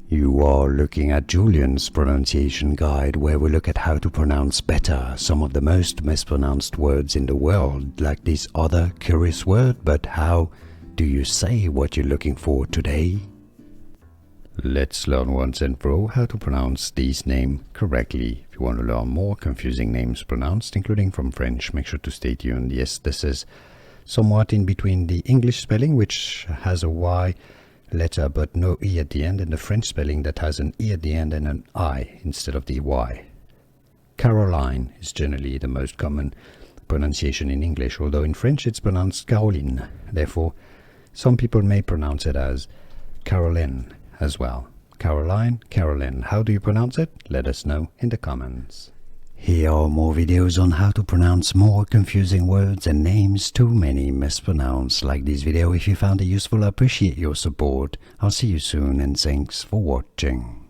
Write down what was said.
You are looking at Julian's pronunciation guide, where we look at how to pronounce better some of the most mispronounced words in the world, like this other curious word. But how do you say what you're looking for today? Let's learn once and for all how to pronounce these names correctly. If you want to learn more confusing names pronounced, including from French, make sure to stay tuned. Yes, this is somewhat in between the English spelling, which has a Y letter but no E at the end, and the French spelling that has an E at the end and an I instead of the Y. Caroline is generally the most common pronunciation in English, although in French it's pronounced Caroline. Therefore, some people may pronounce it as Caroline as well. Caroline, Caroline. How do you pronounce it? Let us know in the comments. Here are more videos on how to pronounce more confusing words and names too many mispronounced. Like this video if you found it useful. I appreciate your support. I'll see you soon and thanks for watching.